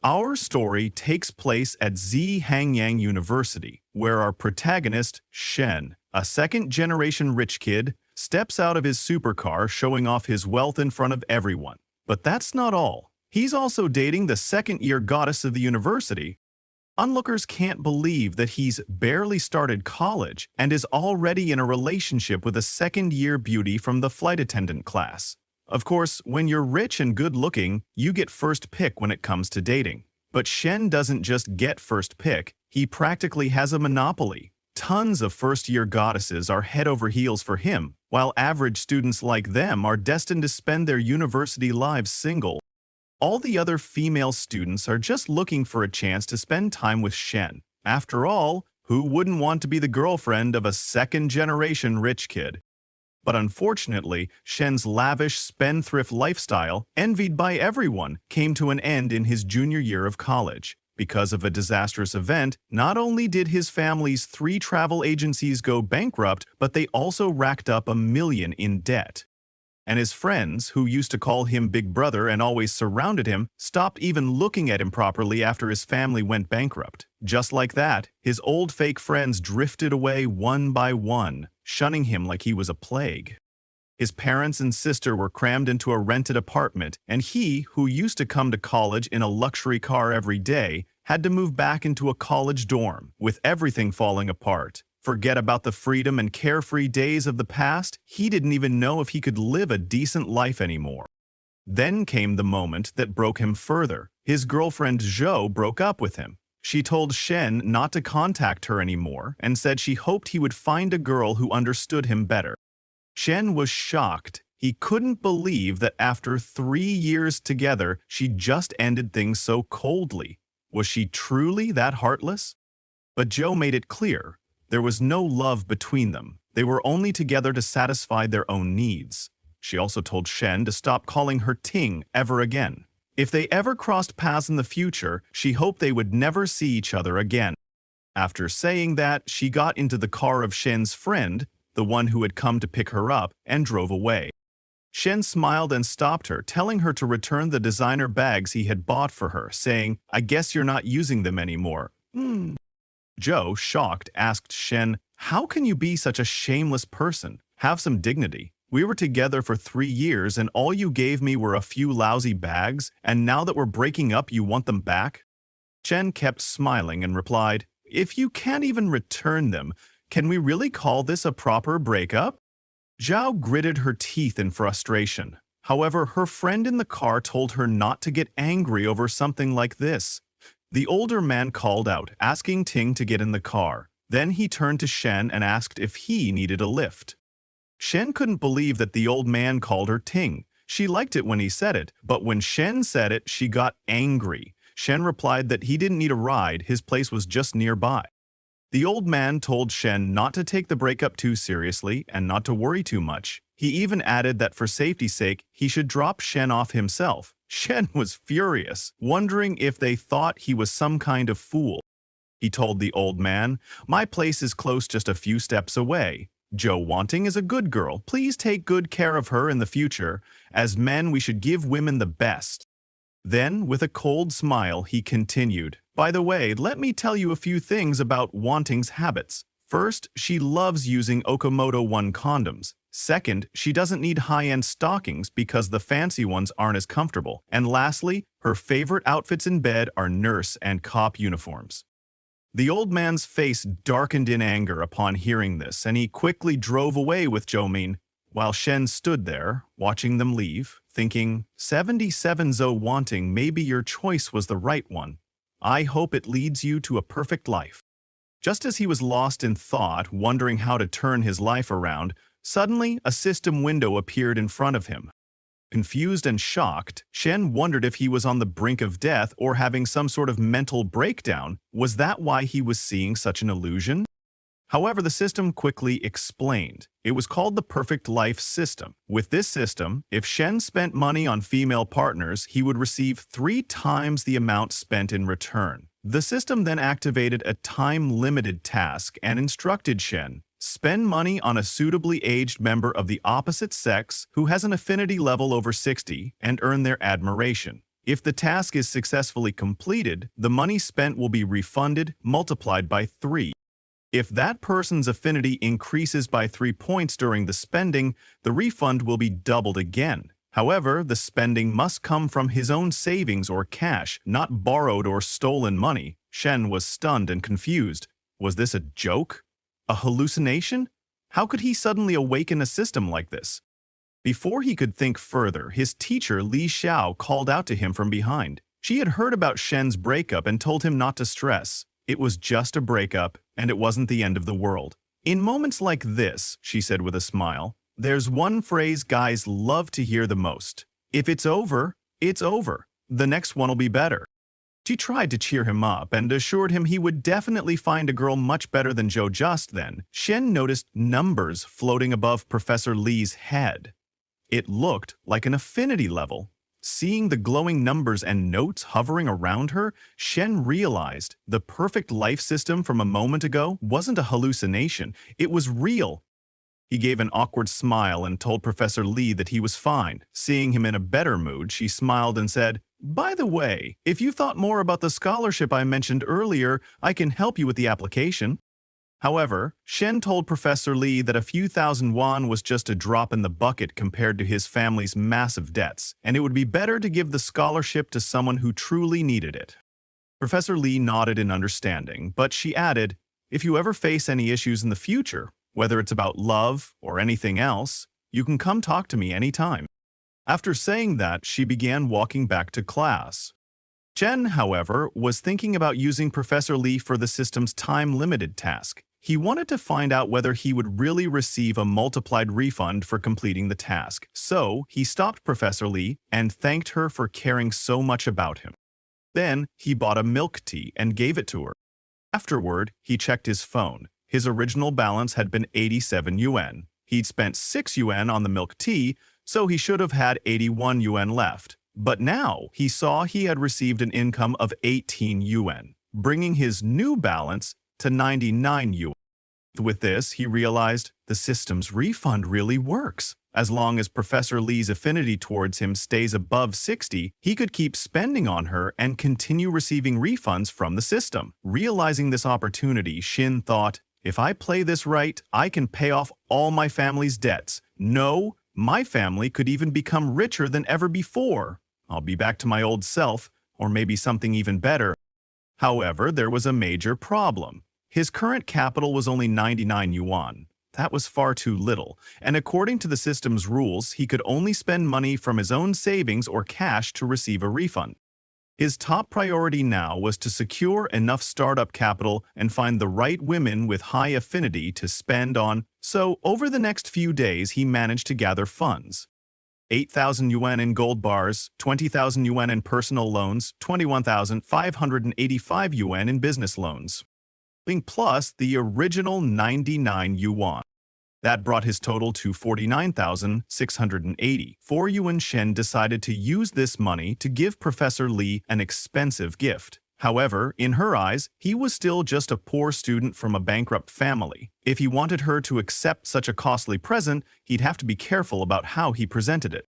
Our story takes place at Zhangyang University, where our protagonist, Shen, a second-generation rich kid, steps out of his supercar showing off his wealth in front of everyone. But that's not all. He's also dating the second-year goddess of the university. Onlookers can't believe that he's barely started college and is already in a relationship with a second-year beauty from the flight attendant class. Of course, when you're rich and good-looking, you get first pick when it comes to dating. But Shen doesn't just get first pick, he practically has a monopoly. Tons of first-year goddesses are head over heels for him, while average students like them are destined to spend their university lives single. All the other female students are just looking for a chance to spend time with Shen. After all, who wouldn't want to be the girlfriend of a second-generation rich kid? But unfortunately, Shen's lavish spendthrift lifestyle, envied by everyone, came to an end in his junior year of college. Because of a disastrous event, not only did his family's 3 travel agencies go bankrupt, but they also racked up $1 million in debt. And his friends, who used to call him Big Brother and always surrounded him, stopped even looking at him properly after his family went bankrupt. Just like that, his old fake friends drifted away one by one, shunning him like he was a plague. His parents and sister were crammed into a rented apartment, and he, who used to come to college in a luxury car every day, had to move back into a college dorm, with everything falling apart. Forget about the freedom and carefree days of the past, he didn't even know if he could live a decent life anymore. Then came the moment that broke him further. His girlfriend Zhou broke up with him. She told Shen not to contact her anymore and said she hoped he would find a girl who understood him better. Shen was shocked. He couldn't believe that after 3 years together, she just ended things so coldly. Was she truly that heartless? But Zhou made it clear. There was no love between them. They were only together to satisfy their own needs. She also told Shen to stop calling her Ting ever again. If they ever crossed paths in the future, she hoped they would never see each other again. After saying that, she got into the car of Shen's friend, the one who had come to pick her up, and drove away. Shen smiled and stopped her, telling her to return the designer bags he had bought for her, saying, "I guess you're not using them anymore." Zhou, shocked, asked Shen, "How can you be such a shameless person? Have some dignity. We were together for 3 years and all you gave me were a few lousy bags, and now that we're breaking up you want them back?" Shen kept smiling and replied, "If you can't even return them, can we really call this a proper breakup?" Zhao gritted her teeth in frustration. However, her friend in the car told her not to get angry over something like this. The older man called out, asking Ting to get in the car. Then he turned to Shen and asked if he needed a lift. Shen couldn't believe that the old man called her Ting. She liked it when he said it, but when Shen said it, she got angry. Shen replied that he didn't need a ride, his place was just nearby. The old man told Shen not to take the breakup too seriously and not to worry too much. He even added that for safety's sake, he should drop Shen off himself. Shen was furious, wondering if they thought he was some kind of fool. He told the old man, "My place is close, just a few steps away. Zhou Wanting is a good girl. Please take good care of her in the future. As men, we should give women the best." Then, with a cold smile, he continued, "By the way, let me tell you a few things about Wanting's habits. First, she loves using Okamoto 1 condoms. Second, she doesn't need high-end stockings because the fancy ones aren't as comfortable. And lastly, her favorite outfits in bed are nurse and cop uniforms." The old man's face darkened in anger upon hearing this, and he quickly drove away with Zhou, while Shen stood there, watching them leave, thinking, 77 Zhou Wanting, maybe your choice was the right one. I hope it leads you to a perfect life. Just as he was lost in thought, wondering how to turn his life around, suddenly a system window appeared in front of him. Confused and shocked, Shen wondered if he was on the brink of death or having some sort of mental breakdown. Was that why he was seeing such an illusion? However, the system quickly explained. It was called the Perfect Life System. With this system, if Shen spent money on female partners, he would receive 3 times the amount spent in return. The system then activated a time-limited task and instructed Shen, spend money on a suitably aged member of the opposite sex who has an affinity level over 60 and earn their admiration. If the task is successfully completed, the money spent will be refunded, multiplied by 3. If that person's affinity increases by 3 points during the spending, the refund will be doubled again. However, the spending must come from his own savings or cash, not borrowed or stolen money. Shen was stunned and confused. Was this a joke? A hallucination? How could he suddenly awaken a system like this? Before he could think further, his teacher Li Xiao called out to him from behind. She had heard about Shen's breakup and told him not to stress. It was just a breakup, and it wasn't the end of the world. In moments like this, she said with a smile, there's one phrase guys love to hear the most. If it's over, it's over. The next one will be better. She tried to cheer him up and assured him he would definitely find a girl much better than Joe. Just then, Shen noticed numbers floating above Professor Li's head. It looked like an affinity level. Seeing the glowing numbers and notes hovering around her, Shen realized the perfect life system from a moment ago wasn't a hallucination, it was real. He gave an awkward smile and told Professor Li that he was fine. Seeing him in a better mood, she smiled and said, "By the way, if you thought more about the scholarship I mentioned earlier, I can help you with the application." However, Shen told Professor Li that a few thousand yuan was just a drop in the bucket compared to his family's massive debts, and it would be better to give the scholarship to someone who truly needed it. Professor Li nodded in understanding, but she added, "If you ever face any issues in the future, whether it's about love or anything else, you can come talk to me anytime." After saying that, she began walking back to class. Shen, however, was thinking about using Professor Li for the system's time-limited task. He wanted to find out whether he would really receive a multiplied refund for completing the task, so he stopped Professor Li and thanked her for caring so much about him. Then, he bought a milk tea and gave it to her. Afterward, he checked his phone. His original balance had been 87 yuan. He'd spent 6 yuan on the milk tea, so he should have had 81 yuan left. But now, he saw he had received an income of 18 yuan, bringing his new balance to 99 yuan. With this, he realized the system's refund really works. As long as Professor Li's affinity towards him stays above 60, he could keep spending on her and continue receiving refunds from the system. Realizing this opportunity, Shin thought, if I play this right, I can pay off all my family's debts. No, my family could even become richer than ever before. I'll be back to my old self, or maybe something even better. However, there was a major problem. His current capital was only 99 yuan. That was far too little, and according to the system's rules, he could only spend money from his own savings or cash to receive a refund. His top priority now was to secure enough startup capital and find the right women with high affinity to spend on, so over the next few days he managed to gather funds. 8,000 yuan in gold bars, 20,000 yuan in personal loans, 21,585 yuan in business loans, plus the original 99 yuan. That brought his total to 49,680. For Yuan Shen decided to use this money to give Professor Li an expensive gift. However, in her eyes, he was still just a poor student from a bankrupt family. If he wanted her to accept such a costly present, he'd have to be careful about how he presented it.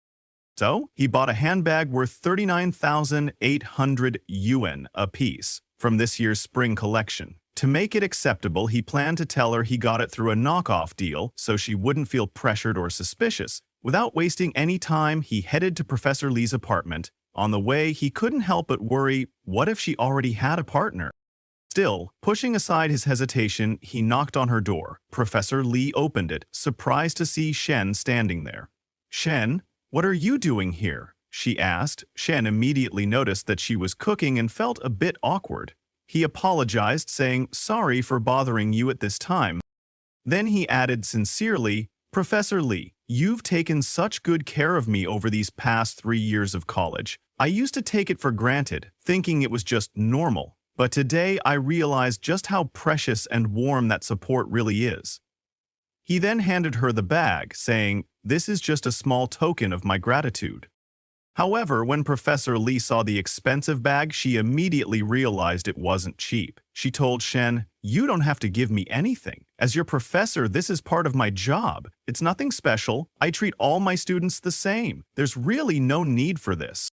So, he bought a handbag worth 39,800 yuan apiece from this year's spring collection. To make it acceptable, he planned to tell her he got it through a knockoff deal so she wouldn't feel pressured or suspicious. Without wasting any time, he headed to Professor Li's apartment. On the way, he couldn't help but worry, what if she already had a partner? Still, pushing aside his hesitation, he knocked on her door. Professor Li opened it, surprised to see Shen standing there. "Shen, what are you doing here?" she asked. Shen immediately noticed that she was cooking and felt a bit awkward. He apologized, saying, "Sorry for bothering you at this time." Then he added sincerely, "Professor Li, you've taken such good care of me over these past 3 years of college. I used to take it for granted, thinking it was just normal. But today I realized just how precious and warm that support really is." He then handed her the bag, saying, "This is just a small token of my gratitude." However, when Professor Li saw the expensive bag, she immediately realized it wasn't cheap. She told Shen, "You don't have to give me anything. As your professor, this is part of my job. It's nothing special. I treat all my students the same. There's really no need for this."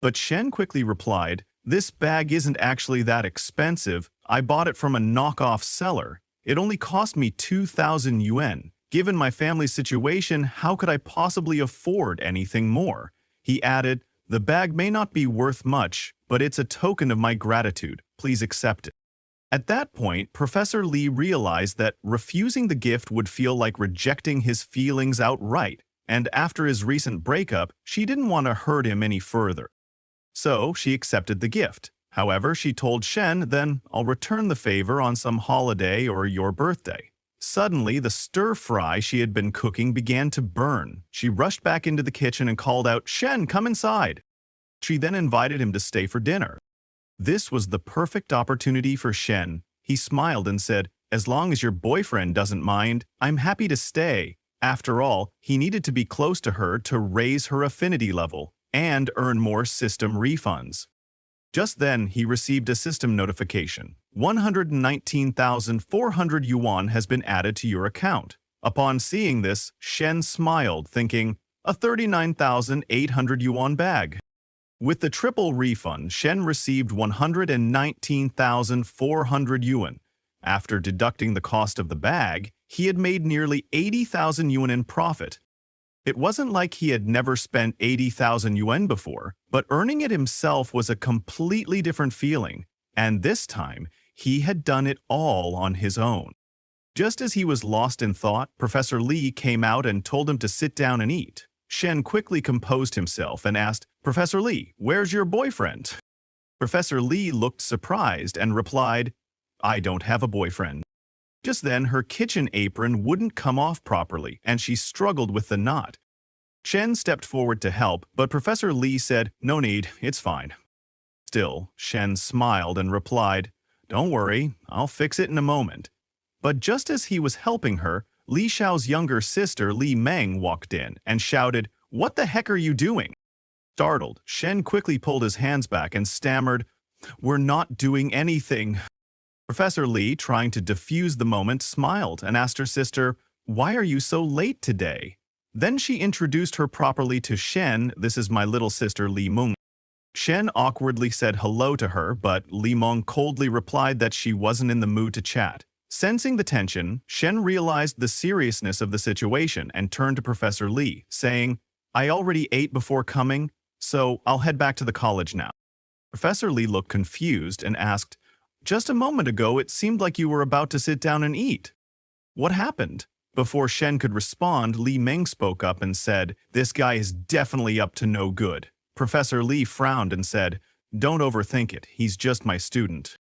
But Shen quickly replied, "This bag isn't actually that expensive. I bought it from a knockoff seller. It only cost me 2,000 yuan. Given my family's situation, how could I possibly afford anything more?" He added, "The bag may not be worth much, but it's a token of my gratitude. Please accept it." At that point, Professor Lee realized that refusing the gift would feel like rejecting his feelings outright, and after his recent breakup, she didn't want to hurt him any further. So she accepted the gift. However, she told Shen, "Then I'll return the favor on some holiday or your birthday." Suddenly, the stir-fry she had been cooking began to burn. She rushed back into the kitchen and called out, "Shen, come inside." She then invited him to stay for dinner. This was the perfect opportunity for Shen. He smiled and said, "As long as your boyfriend doesn't mind, I'm happy to stay." After all, he needed to be close to her to raise her affinity level and earn more system refunds. Just then, he received a system notification. 119,400 yuan has been added to your account. Upon seeing this, Shen smiled, thinking, a 39,800 yuan bag. With the triple refund, Shen received 119,400 yuan. After deducting the cost of the bag, he had made nearly 80,000 yuan in profit. It wasn't like he had never spent 80,000 yuan before, but earning it himself was a completely different feeling, and this time, he had done it all on his own. Just as he was lost in thought, Professor Lee came out and told him to sit down and eat. Shen quickly composed himself and asked, "Professor Lee, where's your boyfriend?" Professor Lee looked surprised and replied, "I don't have a boyfriend." Just then, her kitchen apron wouldn't come off properly, and she struggled with the knot. Shen stepped forward to help, but Professor Lee said, "No need, it's fine." Still, Shen smiled and replied, "Don't worry, I'll fix it in a moment." But just as he was helping her, Li Xiao's younger sister, Li Meng, walked in and shouted, "What the heck are you doing?" Startled, Shen quickly pulled his hands back and stammered, "We're not doing anything." Professor Li, trying to defuse the moment, smiled and asked her sister, "Why are you so late today?" Then she introduced her properly to Shen. "This is my little sister Li Meng." Shen awkwardly said hello to her, but Li Meng coldly replied that she wasn't in the mood to chat. Sensing the tension, Shen realized the seriousness of the situation and turned to Professor Lee, saying, "I already ate before coming, so I'll head back to the college now." Professor Lee looked confused and asked, "Just a moment ago it seemed like you were about to sit down and eat. What happened?" Before Shen could respond, Li Meng spoke up and said, "This guy is definitely up to no good." Professor Lee frowned and said, "Don't overthink it, he's just my student."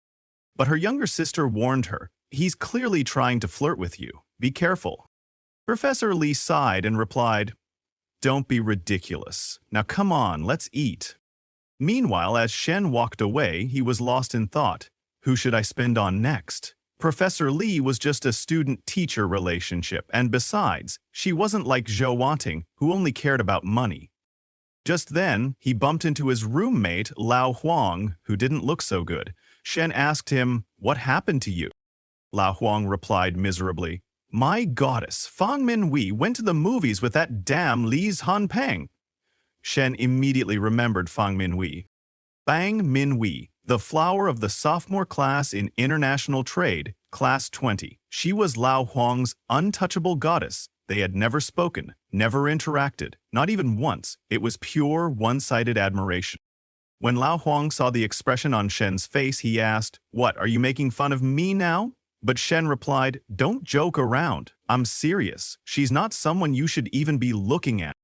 But her younger sister warned her, "He's clearly trying to flirt with you. Be careful." Professor Lee sighed and replied, "Don't be ridiculous. Now come on, let's eat." Meanwhile, as Shen walked away, he was lost in thought. Who should I spend on next? Professor Lee was just a student-teacher relationship, and besides, she wasn't like Zhou Wanting, who only cared about money. Just then, he bumped into his roommate, Lao Huang, who didn't look so good. Shen asked him, "What happened to you?" Lao Huang replied miserably, "My goddess, Fang Minwei went to the movies with that damn Li Hanpeng." Shen immediately remembered Fang Minwei. Fang Minwei, the flower of the sophomore class in international trade, class 20. She was Lao Huang's untouchable goddess. They had never spoken, never interacted, not even once. It was pure, one-sided admiration. When Lao Huang saw the expression on Shen's face, he asked, "What, are you making fun of me now?" But Shen replied, "Don't joke around. I'm serious. She's not someone you should even be looking at."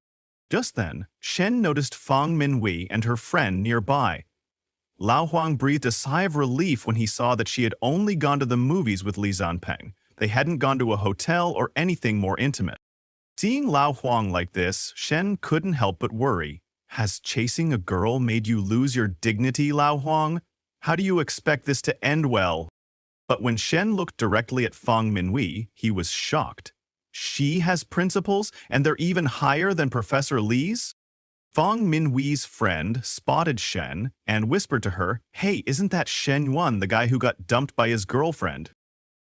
Just then, Shen noticed Fang Minwei and her friend nearby. Lao Huang breathed a sigh of relief when he saw that she had only gone to the movies with Li Zanpeng. They hadn't gone to a hotel or anything more intimate. Seeing Lao Huang like this, Shen couldn't help but worry. Has chasing a girl made you lose your dignity, Lao Huang? How do you expect this to end well? But when Shen looked directly at Fang Minwei, he was shocked. She has principles, and they're even higher than Professor Li's? Fang Minwei's friend spotted Shen and whispered to her, "Hey, isn't that Shen Yuan, the guy who got dumped by his girlfriend?"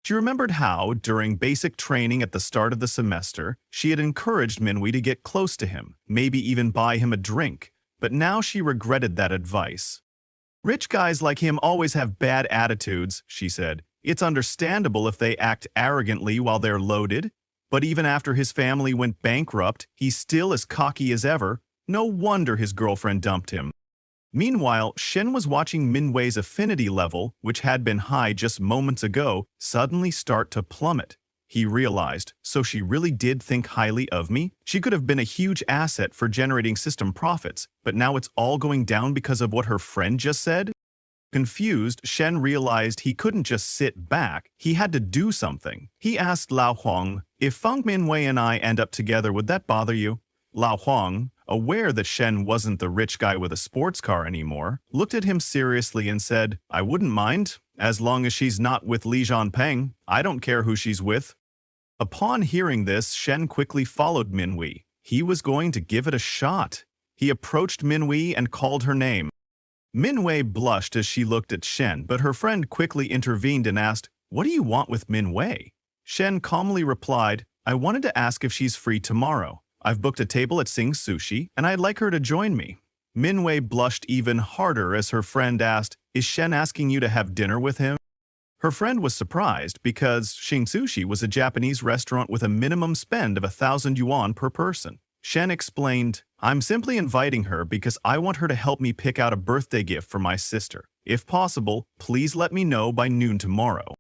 She remembered how, during basic training at the start of the semester, she had encouraged Minwei to get close to him, maybe even buy him a drink. but now she regretted that advice. Rich guys like him always have bad attitudes, she said. It's understandable if they act arrogantly while they're loaded, but even after his family went bankrupt, he's still as cocky as ever. No wonder his girlfriend dumped him. Meanwhile, Shen was watching Minwei's affinity level, which had been high just moments ago, suddenly start to plummet. He realized, so she really did think highly of me? She could have been a huge asset for generating system profits, but now it's all going down because of what her friend just said? Confused, Shen realized he couldn't just sit back, he had to do something. He asked Lao Huang, if Feng Minwei and I end up together, would that bother you? Lao Huang, aware that Shen wasn't the rich guy with a sports car anymore, looked at him seriously and said, I wouldn't mind, as long as she's not with Li Jianpeng. I don't care who she's with. Upon hearing this, Shen quickly followed Minwei. He was going to give it a shot. He approached Minwei and called her name. Minwei blushed as she looked at Shen, but her friend quickly intervened and asked, What do you want with Minwei? Shen calmly replied, I wanted to ask if she's free tomorrow. I've booked a table at Sing Sushi, and I'd like her to join me. Minwei blushed even harder as her friend asked, Is Shen asking you to have dinner with him? Her friend was surprised because Sing Sushi was a Japanese restaurant with a minimum spend of 1,000 yuan per person. Shen explained, I'm simply inviting her because I want her to help me pick out a birthday gift for my sister. If possible, please let me know by noon tomorrow.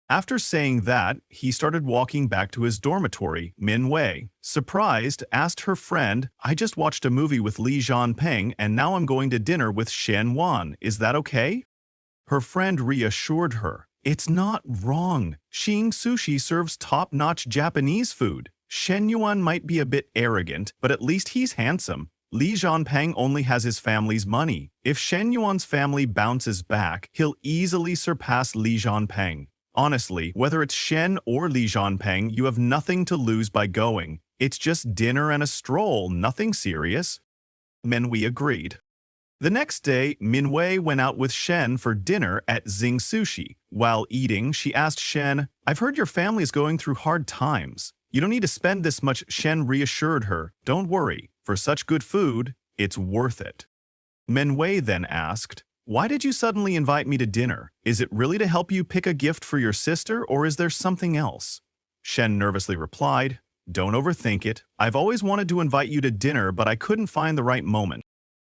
After saying that, he started walking back to his dormitory. Minwei, surprised, asked her friend, I just watched a movie with Li Jianpeng and now I'm going to dinner with Shen Wan. Is that okay? Her friend reassured her, It's not wrong. Sing Sushi serves top-notch Japanese food. Shen Yuan might be a bit arrogant, but at least he's handsome. Li Jianpeng only has his family's money. If Shen Yuan's family bounces back, he'll easily surpass Li Jianpeng. Honestly, whether it's Shen or Li Jianpeng, you have nothing to lose by going. It's just dinner and a stroll, nothing serious. Minwei agreed. The next day, Minwei went out with Shen for dinner at Sing Sushi. While eating, she asked Shen, I've heard your family is going through hard times. You don't need to spend this much. Shen reassured her, Don't worry, for such good food, it's worth it. Minwei then asked, Why did you suddenly invite me to dinner? Is it really to help you pick a gift for your sister, or is there something else? Shen nervously replied, Don't overthink it. I've always wanted to invite you to dinner, but I couldn't find the right moment.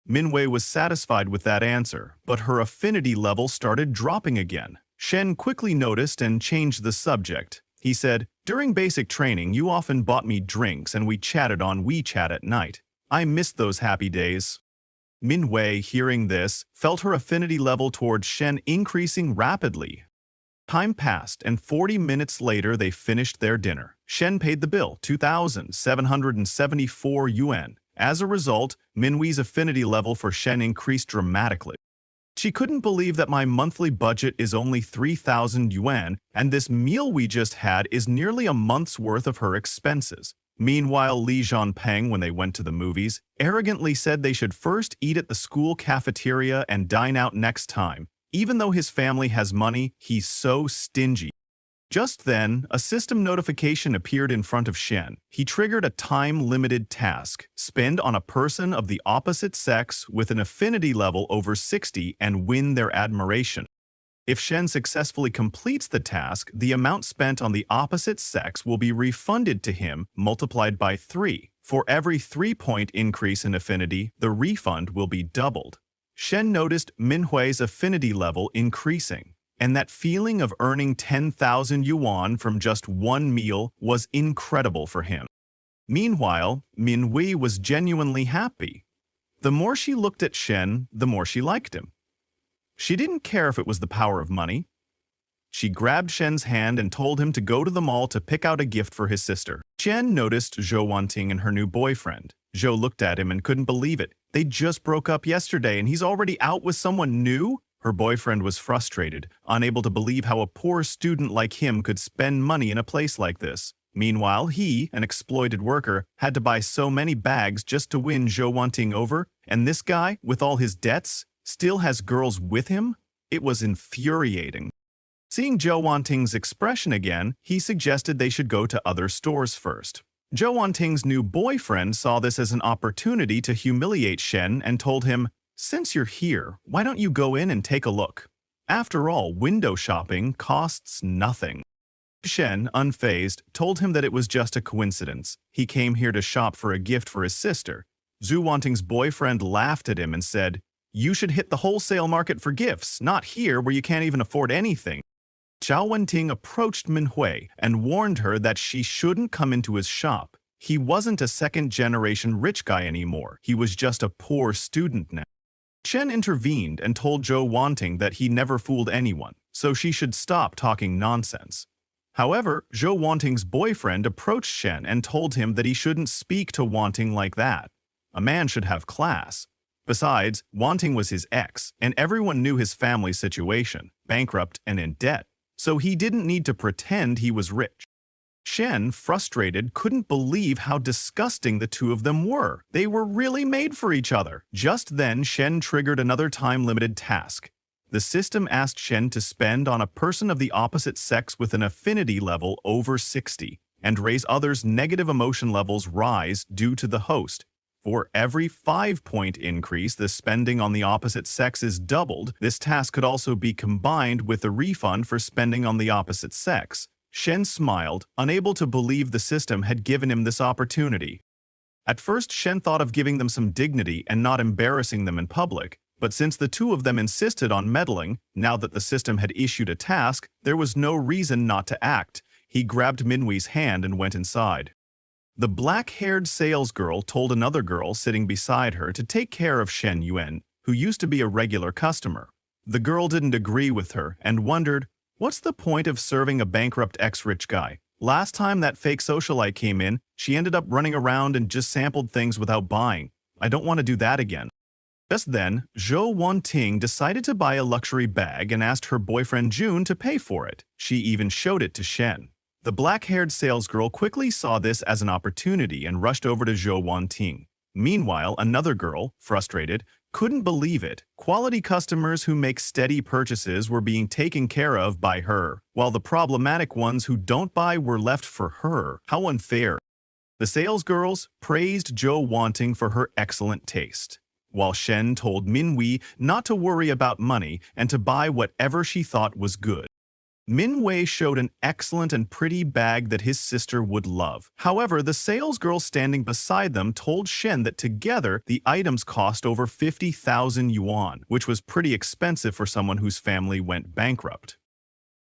Minwei was satisfied with that answer, but her affinity level started dropping again. Shen quickly noticed and changed the subject. He said, During basic training, you often bought me drinks and we chatted on WeChat at night. I missed those happy days. Minwei, hearing this, felt her affinity level towards Shen increasing rapidly. Time passed, and 40 minutes later they finished their dinner. Shen paid the bill, 2,774 yuan. As a result, Minwei's affinity level for Shen increased dramatically. She couldn't believe that my monthly budget is only 3,000 yuan, and this meal we just had is nearly a month's worth of her expenses. Meanwhile, Li Jianpeng, when they went to the movies, arrogantly said they should first eat at the school cafeteria and dine out next time. Even though his family has money, he's so stingy. Just then, a system notification appeared in front of Shen. He triggered a time-limited task, spend on a person of the opposite sex with an affinity level over 60 and win their admiration. If Shen successfully completes the task, the amount spent on the opposite sex will be refunded to him, multiplied by 3. For every 3-point increase in affinity, the refund will be doubled. Shen noticed Minwei's affinity level increasing, and that feeling of earning 10,000 yuan from just one meal was incredible for him. Meanwhile, Minwei was genuinely happy. The more she looked at Shen, the more she liked him. She didn't care if it was the power of money. She grabbed Shen's hand and told him to go to the mall to pick out a gift for his sister. Shen noticed Zhou Wanting and her new boyfriend. Zhou looked at him and couldn't believe it. They just broke up yesterday and he's already out with someone new? Her boyfriend was frustrated, unable to believe how a poor student like him could spend money in a place like this. Meanwhile, he, an exploited worker, had to buy so many bags just to win Zhou Wanting over, and this guy, with all his debts, still has girls with him? It was infuriating. Seeing Zhou Wanting's expression again, he suggested they should go to other stores first. Zhou Wanting's new boyfriend saw this as an opportunity to humiliate Shen and told him, "Since you're here, why don't you go in and take a look? After all, window shopping costs nothing." Shen, unfazed, told him that it was just a coincidence. He came here to shop for a gift for his sister. Zhu Wanting's boyfriend laughed at him and said, "You should hit the wholesale market for gifts, not here where you can't even afford anything." Zhao Wenting approached Manhwa and warned her that she shouldn't come into his shop. He wasn't a second-generation rich guy anymore. He was just a poor student now. Shen intervened and told Zhou Wanting that he never fooled anyone, so she should stop talking nonsense. However, Zhou Wanting's boyfriend approached Shen and told him that he shouldn't speak to Wanting like that. A man should have class. Besides, Wanting was his ex, and everyone knew his family situation, bankrupt and in debt, so he didn't need to pretend he was rich. Shen, frustrated, couldn't believe how disgusting the two of them were. They were really made for each other. Just then, Shen triggered another time-limited task. The system asked Shen to spend on a person of the opposite sex with an affinity level over 60, and raise others' negative emotion levels rise due to the host. For every 5-point increase the spending on the opposite sex is doubled, this task could also be combined with a refund for spending on the opposite sex. Shen smiled, unable to believe the system had given him this opportunity. At first, Shen thought of giving them some dignity and not embarrassing them in public, but since the two of them insisted on meddling, now that the system had issued a task, there was no reason not to act. He grabbed Minhui's hand and went inside. The black-haired salesgirl told another girl sitting beside her to take care of Shen Yuan, who used to be a regular customer. The girl didn't agree with her and wondered, what's the point of serving a bankrupt ex-rich guy? Last time that fake socialite came in, she ended up running around and just sampled things without buying. I don't want to do that again. Just then, Zhou Wanting decided to buy a luxury bag and asked her boyfriend June to pay for it. She even showed it to Shen. The black-haired salesgirl quickly saw this as an opportunity and rushed over to Zhou Wanting. Meanwhile, another girl, frustrated, couldn't believe it. Quality customers who make steady purchases were being taken care of by her, while the problematic ones who don't buy were left for her. How unfair. The salesgirls praised Zhou Wanting for her excellent taste, while Shen told Minhui not to worry about money and to buy whatever she thought was good. Minhui showed an excellent and pretty bag that his sister would love. However, the salesgirl standing beside them told Shen that together the items cost over 50,000 yuan, which was pretty expensive for someone whose family went bankrupt.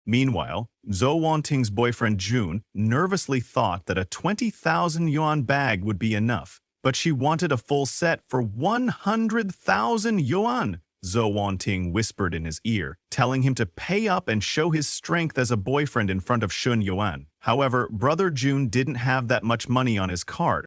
Meanwhile, Zhou Wanting's boyfriend June nervously thought that a 20,000 yuan bag would be enough, but she wanted a full set for 100,000 yuan. Zhou Wanting whispered in his ear, telling him to pay up and show his strength as a boyfriend in front of Shun Yuan. However, brother June didn't have that much money on his card.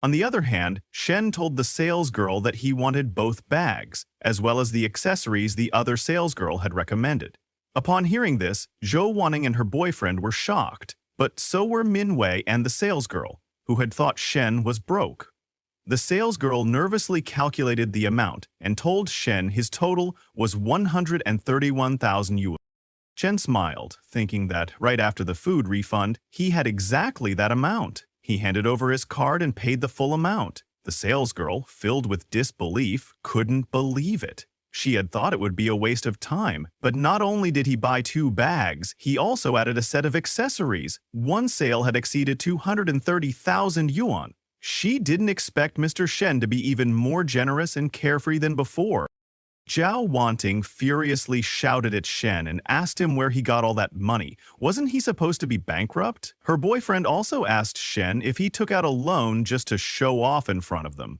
On the other hand, Shen told the salesgirl that he wanted both bags, as well as the accessories the other salesgirl had recommended. Upon hearing this, Zhou Wanting and her boyfriend were shocked, but so were Minhui and the salesgirl, who had thought Shen was broke. The salesgirl nervously calculated the amount and told Shen his total was 131,000 yuan. Shen smiled, thinking that right after the food refund, he had exactly that amount. He handed over his card and paid the full amount. The salesgirl, filled with disbelief, couldn't believe it. She had thought it would be a waste of time, but not only did he buy 2 bags, he also added a set of accessories. One sale had exceeded 230,000 yuan. She didn't expect Mr. Shen to be even more generous and carefree than before. Zhou Wanting furiously shouted at Shen and asked him where he got all that money. Wasn't he supposed to be bankrupt? Her boyfriend also asked Shen if he took out a loan just to show off in front of them.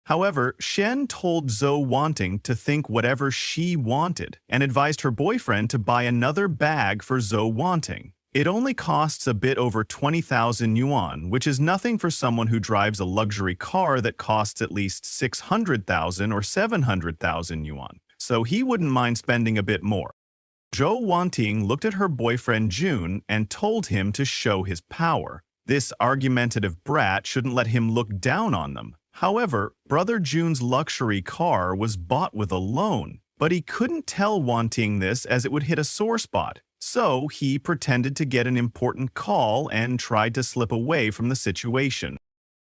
However, Shen told Zhou Wanting to think whatever she wanted and advised her boyfriend to buy another bag for Zhou Wanting. It only costs a bit over 20,000 yuan, which is nothing for someone who drives a luxury car that costs at least 600,000 or 700,000 yuan, so he wouldn't mind spending a bit more. Zhou Wanting looked at her boyfriend June and told him to show his power. This argumentative brat shouldn't let him look down on them. However, brother June's luxury car was bought with a loan, but he couldn't tell Wanting this as it would hit a sore spot. So he pretended to get an important call and tried to slip away from the situation.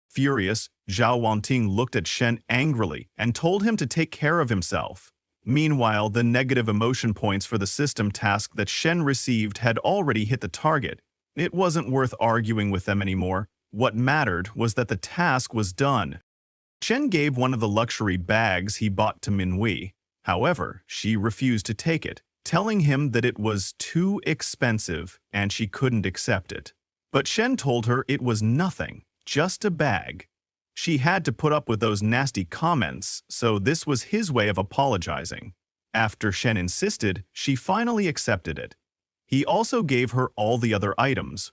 Furious, Zhao Wanting looked at Shen angrily and told him to take care of himself. Meanwhile, the negative emotion points for the system task that Shen received had already hit the target. It wasn't worth arguing with them anymore. What mattered was that the task was done. Shen gave one of the luxury bags he bought to Minhui. However, she refused to take it, telling him that it was too expensive and she couldn't accept it. But Shen told her it was nothing, just a bag. She had to put up with those nasty comments, so this was his way of apologizing. After Shen insisted, she finally accepted it. He also gave her all the other items.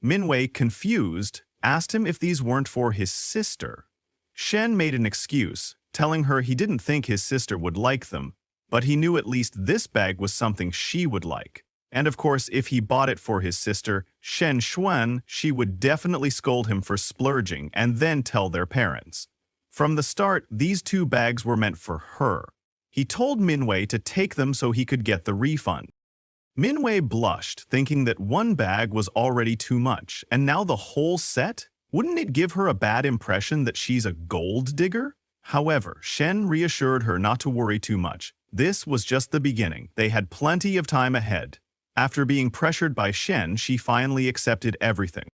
Minhui, confused, asked him if these weren't for his sister. Shen made an excuse, telling her he didn't think his sister would like them, but he knew at least this bag was something she would like. And of course, if he bought it for his sister, Shen Xuan, she would definitely scold him for splurging and then tell their parents. From the start, these two bags were meant for her. He told Minhui to take them so he could get the refund. Minhui blushed, thinking that one bag was already too much, and now the whole set? Wouldn't it give her a bad impression that she's a gold digger? However, Shen reassured her not to worry too much. This was just the beginning. They had plenty of time ahead. After being pressured by Shen, she finally accepted everything.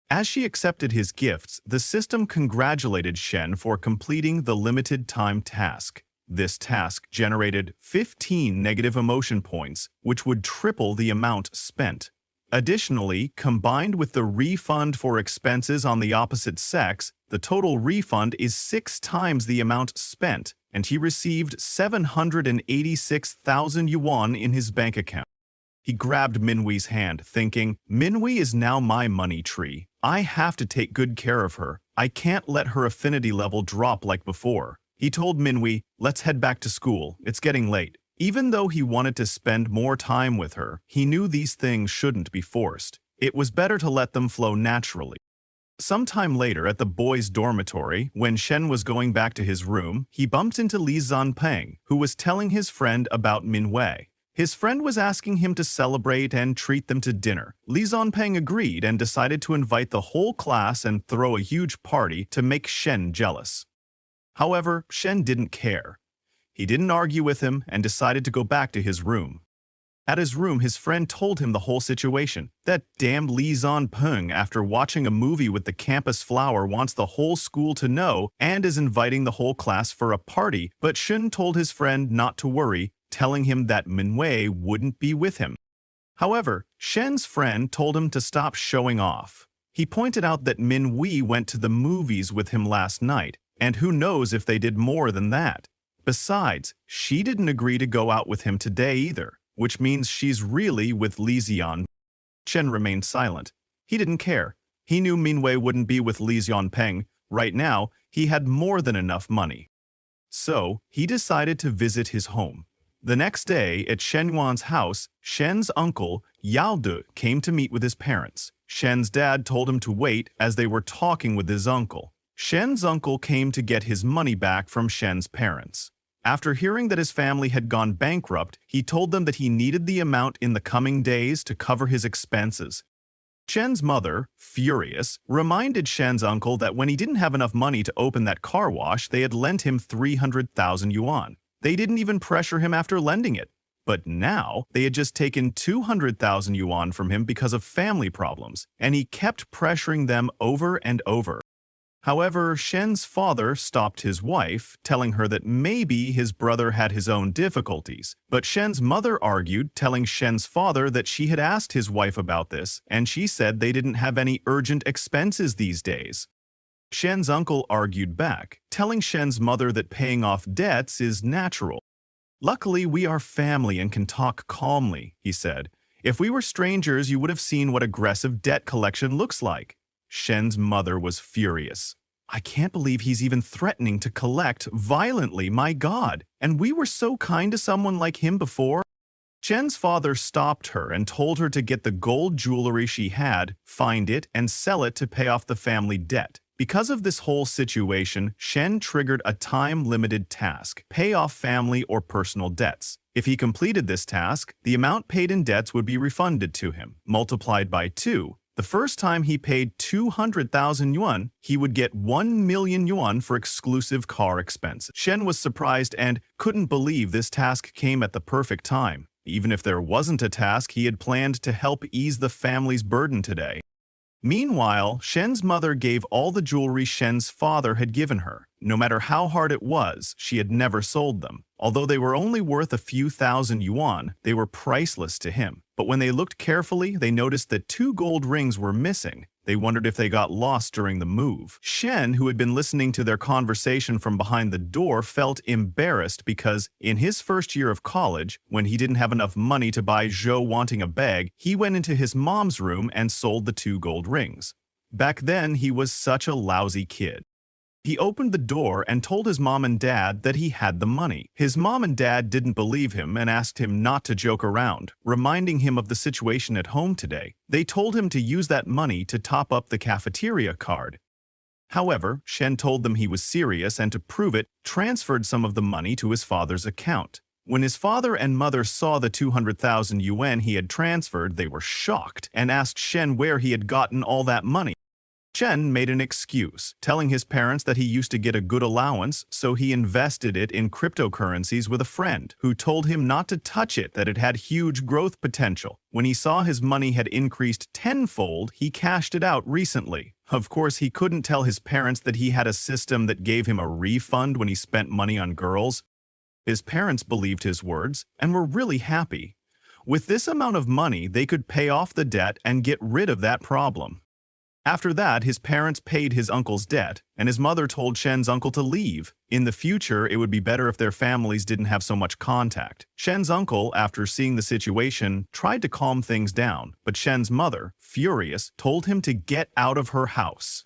As she accepted his gifts, the system congratulated Shen for completing the limited time task. This task generated 15 negative emotion points, which would triple the amount spent. Additionally, combined with the refund for expenses on the opposite sex, the total refund is 6 times the amount spent, and he received 786,000 yuan in his bank account. He grabbed Minhui's hand, thinking, Minhui is now my money tree. I have to take good care of her. I can't let her affinity level drop like before. He told Minhui, let's head back to school. It's getting late. Even though he wanted to spend more time with her, he knew these things shouldn't be forced. It was better to let them flow naturally. Sometime later at the boys' dormitory, when Shen was going back to his room, he bumped into Li Zanpeng, who was telling his friend about Minhui. His friend was asking him to celebrate and treat them to dinner. Li Zanpeng agreed and decided to invite the whole class and throw a huge party to make Shen jealous. However, Shen didn't care. He didn't argue with him and decided to go back to his room. At his room, his friend told him the whole situation. That damned Li Zanpeng, after watching a movie with the campus flower, wants the whole school to know and is inviting the whole class for a party, but Shen told his friend not to worry, telling him that Minhui wouldn't be with him. However, Shen's friend told him to stop showing off. He pointed out that Minhui went to the movies with him last night, and who knows if they did more than that. Besides, she didn't agree to go out with him today either, which means she's really with Li Zian. Shen remained silent. He didn't care. He knew Minhui wouldn't be with Li Zianpeng. Right now, he had more than enough money. So, he decided to visit his home. The next day, at Shen Yuan's house, Shen's uncle, Yao De, came to meet with his parents. Shen's dad told him to wait as they were talking with his uncle. Shen's uncle came to get his money back from Shen's parents. After hearing that his family had gone bankrupt, he told them that he needed the amount in the coming days to cover his expenses. Shen's mother, furious, reminded Shen's uncle that when he didn't have enough money to open that car wash, they had lent him 300,000 yuan. They didn't even pressure him after lending it. But now, they had just taken 200,000 yuan from him because of family problems, and he kept pressuring them over and over. However, Shen's father stopped his wife, telling her that maybe his brother had his own difficulties. But Shen's mother argued, telling Shen's father that she had asked his wife about this, and she said they didn't have any urgent expenses these days. Shen's uncle argued back, telling Shen's mother that paying off debts is natural. Luckily, we are family and can talk calmly, he said. If we were strangers, you would have seen what aggressive debt collection looks like. Shen's mother was furious. I can't believe he's even threatening to collect violently, my God. And we were so kind to someone like him before. Shen's father stopped her and told her to get the gold jewelry she had, find it, and sell it to pay off the family debt. Because of this whole situation, Shen triggered a time-limited task, pay off family or personal debts. If he completed this task, the amount paid in debts would be refunded to him, multiplied by 2. The first time he paid 200,000 yuan, he would get 1 million yuan for exclusive car expenses. Shen was surprised and couldn't believe this task came at the perfect time. Even if there wasn't a task, he had planned to help ease the family's burden today. Meanwhile, Shen's mother gave all the jewelry Shen's father had given her. No matter how hard it was, she had never sold them. Although they were only worth a few thousand yuan, they were priceless to him. But when they looked carefully, they noticed that 2 gold rings were missing. They wondered if they got lost during the move. Shen, who had been listening to their conversation from behind the door, felt embarrassed because in his first year of college, when he didn't have enough money to buy Zhou wanting a bag, he went into his mom's room and sold the 2 gold rings. Back then, he was such a lousy kid. He opened the door and told his mom and dad that he had the money. His mom and dad didn't believe him and asked him not to joke around, reminding him of the situation at home today. They told him to use that money to top up the cafeteria card. However, Shen told them he was serious and to prove it, transferred some of the money to his father's account. When his father and mother saw the 200,000 yuan he had transferred, they were shocked and asked Shen where he had gotten all that money. Shen made an excuse, telling his parents that he used to get a good allowance, so he invested it in cryptocurrencies with a friend, who told him not to touch it, that it had huge growth potential. When he saw his money had increased tenfold, he cashed it out recently. Of course, he couldn't tell his parents that he had a system that gave him a refund when he spent money on girls. His parents believed his words and were really happy. With this amount of money, they could pay off the debt and get rid of that problem. After that, his parents paid his uncle's debt, and his mother told Shen's uncle to leave. In the future, it would be better if their families didn't have so much contact. Shen's uncle, after seeing the situation, tried to calm things down, but Shen's mother, furious, told him to get out of her house.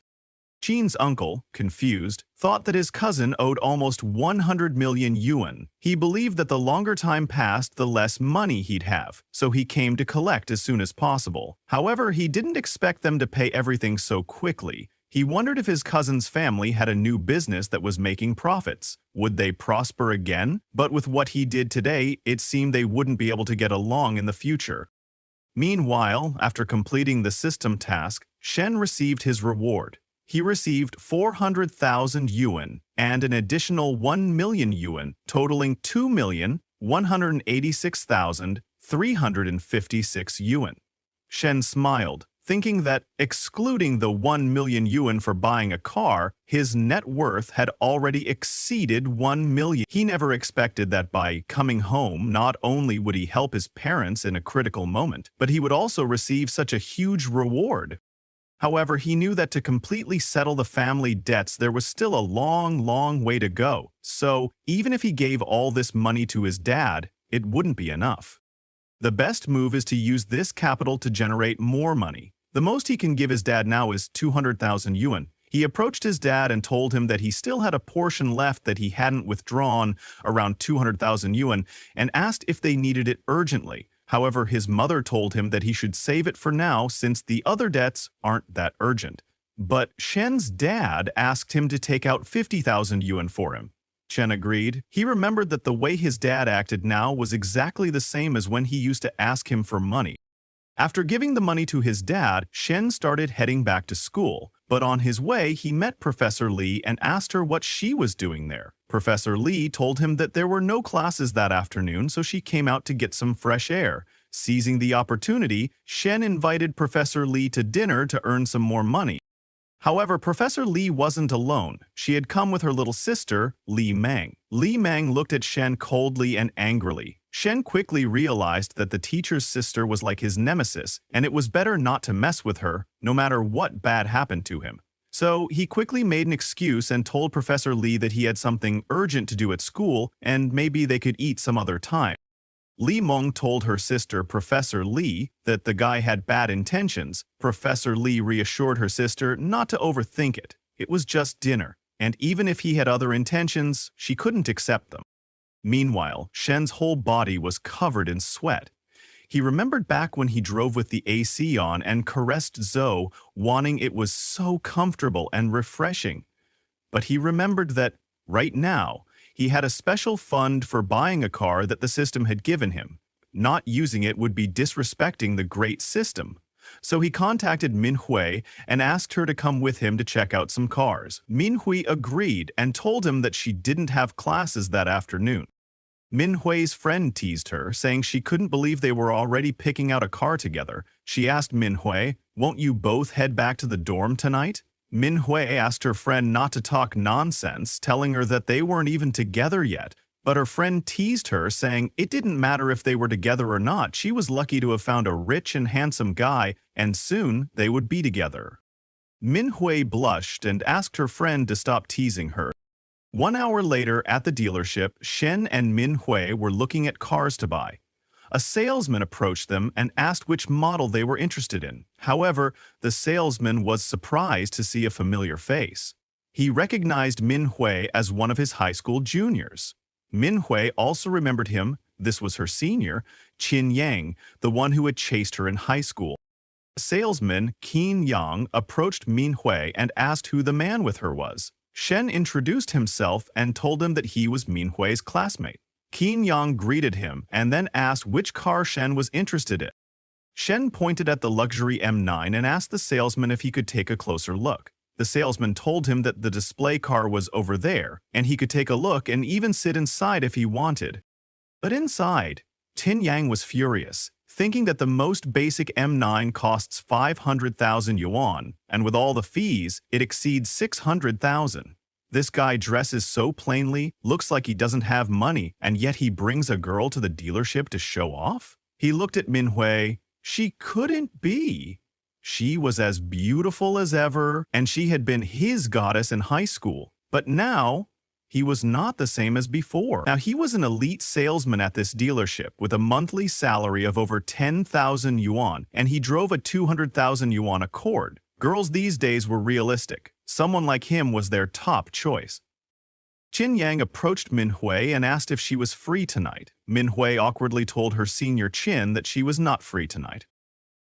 Qin's uncle, confused, thought that his cousin owed almost 100 million yuan. He believed that the longer time passed, the less money he'd have, so he came to collect as soon as possible. However, he didn't expect them to pay everything so quickly. He wondered if his cousin's family had a new business that was making profits. Would they prosper again? But with what he did today, it seemed they wouldn't be able to get along in the future. Meanwhile, after completing the system task, Shen received his reward. He received 400,000 yuan and an additional 1 million yuan, totaling 2,186,356 yuan. Shen smiled, thinking that, excluding the 1 million yuan for buying a car, his net worth had already exceeded 1 million. He never expected that by coming home, not only would he help his parents in a critical moment, but he would also receive such a huge reward. However, he knew that to completely settle the family debts, there was still a long way to go. So, even if he gave all this money to his dad, it wouldn't be enough. The best move is to use this capital to generate more money. The most he can give his dad now is 200,000 yuan. He approached his dad and told him that he still had a portion left that he hadn't withdrawn, around 200,000 yuan, and asked if they needed it urgently. However, his mother told him that he should save it for now since the other debts aren't that urgent. But Shen's dad asked him to take out 50,000 yuan for him. Shen agreed. He remembered that the way his dad acted now was exactly the same as when he used to ask him for money. After giving the money to his dad, Shen started heading back to school. But on his way, he met Professor Li and asked her what she was doing there. Professor Li told him that there were no classes that afternoon, so she came out to get some fresh air. Seizing the opportunity, Shen invited Professor Li to dinner to earn some more money. However, Professor Li wasn't alone. She had come with her little sister, Li Meng. Li Meng looked at Shen coldly and angrily. Shen quickly realized that the teacher's sister was like his nemesis, and it was better not to mess with her, no matter what bad happened to him. So he quickly made an excuse and told Professor Li that he had something urgent to do at school and maybe they could eat some other time. Li Meng told her sister, Professor Li, that the guy had bad intentions. Professor Li reassured her sister not to overthink it. It was just dinner, and even if he had other intentions, she couldn't accept them. Meanwhile, Shen's whole body was covered in sweat. He remembered back when he drove with the AC on and caressed Zhou, wanting it was so comfortable and refreshing. But he remembered that, right now, He had a special fund for buying a car that the system had given him. Not using it would be disrespecting the great system. So he contacted Minhui and asked her to come with him to check out some cars. Minhui agreed and told him that she didn't have classes that afternoon. Minhui's friend teased her, saying she couldn't believe they were already picking out a car together. She asked Minhui, "Won't you both head back to the dorm tonight?" Minhui asked her friend not to talk nonsense, telling her that they weren't even together yet. But her friend teased her, saying it didn't matter if they were together or not. She was lucky to have found a rich and handsome guy, and soon they would be together. Minhui blushed and asked her friend to stop teasing her. 1 hour later, at the dealership, Shen and Minhui were looking at cars to buy. A salesman approached them and asked which model they were interested in. However, the salesman was surprised to see a familiar face. He recognized Minhui as one of his high school juniors. Minhui also remembered him. This was her senior, Qin Yang, the one who had chased her in high school. Salesman Qin Yang approached Minhui and asked who the man with her was. Shen introduced himself and told him that he was Minhui's classmate. Qin Yang greeted him and then asked which car Shen was interested in. Shen pointed at the luxury M9 and asked the salesman if he could take a closer look. The salesman told him that the display car was over there, and he could take a look and even sit inside if he wanted. But inside, Qin Yang was furious, thinking that the most basic M9 costs 500,000 yuan, and with all the fees, it exceeds 600,000. This guy dresses so plainly, looks like he doesn't have money, and yet he brings a girl to the dealership to show off? He looked at Minhui. She couldn't be. She was as beautiful as ever, and she had been his goddess in high school. But now, he was not the same as before. Now, he was an elite salesman at this dealership with a monthly salary of over 10,000 yuan, and he drove a 200,000 yuan Accord. Girls these days were realistic. Someone like him was their top choice. Qin Yang approached Minhui and asked if she was free tonight. Minhui awkwardly told her senior Qin that she was not free tonight.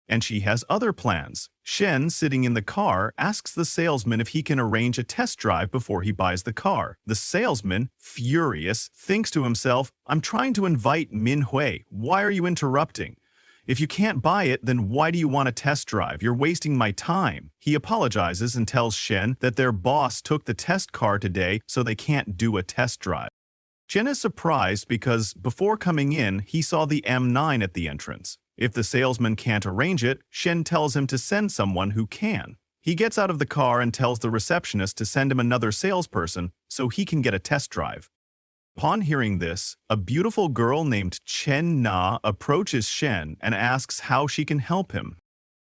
And she has other plans. Shen, sitting in the car, asks the salesman if he can arrange a test drive before he buys the car. The salesman, furious, thinks to himself, "I'm trying to invite Minhui. Why are you interrupting? If you can't buy it, then why do you want a test drive? You're wasting my time." He apologizes and tells Shen that their boss took the test car today, so they can't do a test drive. Shen is surprised because before coming in, he saw the M9 at the entrance. If the salesman can't arrange it, Shen tells him to send someone who can. He gets out of the car and tells the receptionist to send him another salesperson so he can get a test drive. Upon hearing this, a beautiful girl named Chen Na approaches Shen and asks how she can help him.